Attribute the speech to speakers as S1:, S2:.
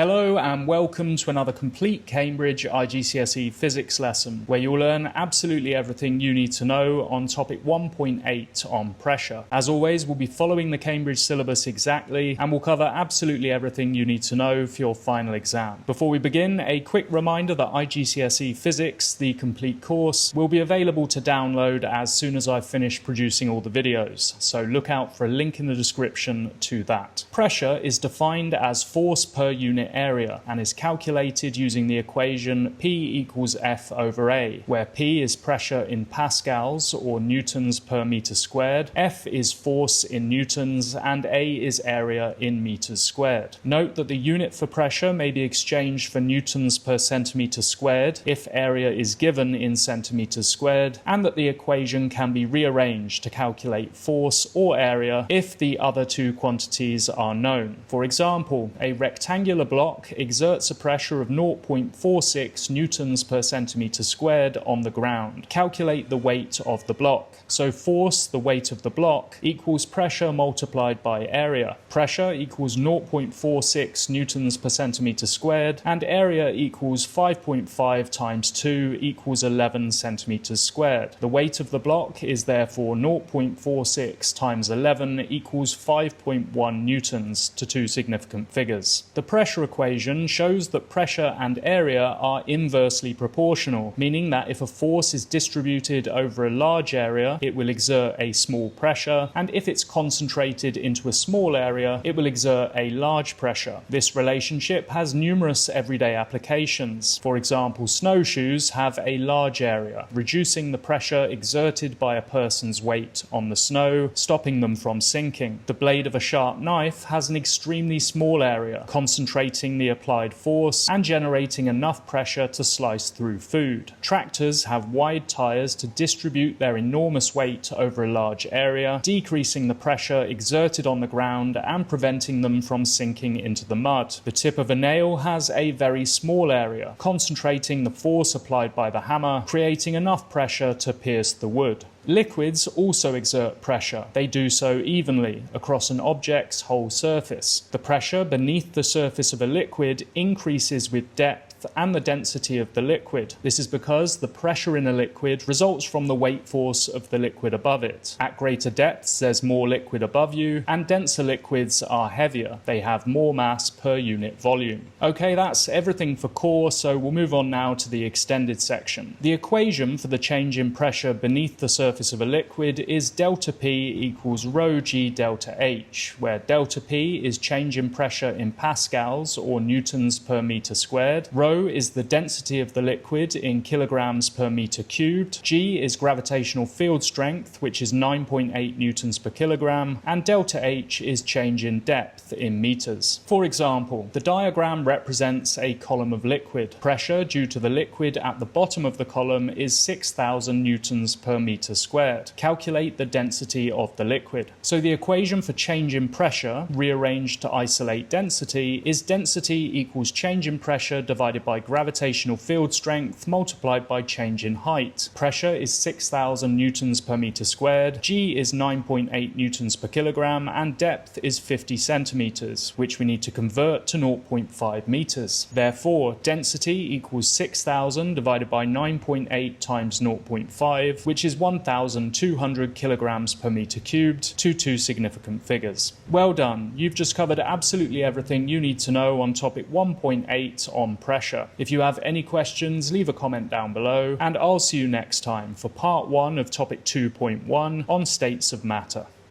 S1: Hello and welcome to another complete Cambridge IGCSE physics lesson where you'll learn absolutely everything you need to know on topic 1.8 on pressure. As always, we'll be following the Cambridge syllabus exactly and we'll cover absolutely everything you need to know for your final exam. Before we begin, a quick reminder that IGCSE Physics, the complete course, will be available to download as soon as I've finished producing all the videos, so look out for a link in the description to that. Pressure is defined as force per unit area and is calculated using the equation P equals F over A, where P is pressure in pascals or newtons per meter squared, F is force in newtons, and A is area in meters squared. Note that the unit for pressure may be exchanged for newtons per centimeter squared if area is given in centimeters squared, and that the equation can be rearranged to calculate force or area if the other two quantities are known. For example, a rectangular block exerts a pressure of 0.46 newtons per centimeter squared on the ground. Calculate the weight of the block. So force, the weight of the block, equals pressure multiplied by area. Pressure equals 0.46 newtons per centimeter squared, and area equals 5.5 times 2 equals 11 centimeters squared. The weight of the block is therefore 0.46 times 11 equals 5.1 newtons to two significant figures. The pressure equation shows that pressure and area are inversely proportional, meaning that if a force is distributed over a large area, it will exert a small pressure, and if it's concentrated into a small area, it will exert a large pressure. This relationship has numerous everyday applications. For example, snowshoes have a large area, reducing the pressure exerted by a person's weight on the snow, stopping them from sinking. The blade of a sharp knife has an extremely small area, concentrating the applied force and generating enough pressure to slice through food. Tractors have wide tires to distribute their enormous weight over a large area, decreasing the pressure exerted on the ground and preventing them from sinking into the mud. The tip of a nail has a very small area, concentrating the force applied by the hammer, creating enough pressure to pierce the wood. Liquids also exert pressure. They do so evenly across an object's whole surface. The pressure beneath the surface of a liquid increases with depth and the density of the liquid. This is because the pressure in a liquid results from the weight force of the liquid above it. At greater depths, there's more liquid above you, and denser liquids are heavier. They have more mass per unit volume. Okay, that's everything for core, so we'll move on now to the extended section. The equation for the change in pressure beneath the surface of a liquid is delta P equals rho g delta H, where delta P is change in pressure in pascals or newtons per meter squared, rho is the density of the liquid in kilograms per meter cubed, g is gravitational field strength, which is 9.8 newtons per kilogram, and delta H is change in depth in meters. For example, the diagram represents a column of liquid. Pressure due to the liquid at the bottom of the column is 6,000 newtons per meter squared. Calculate the density of the liquid. So the equation for change in pressure, rearranged to isolate density, is density equals change in pressure divided by gravitational field strength multiplied by change in height. Pressure is 6,000 newtons per meter squared, g is 9.8 newtons per kilogram, and depth is 50 centimeters, which we need to convert to 0.5 meters. Therefore, density equals 6,000 divided by 9.8 times 0.5, which is 1,200 kilograms per meter cubed, to two significant figures. Well done, you've just covered absolutely everything you need to know on topic 1.8 on pressure. If you have any questions, leave a comment down below, and I'll see you next time for part 1 of topic 2.1 on states of matter.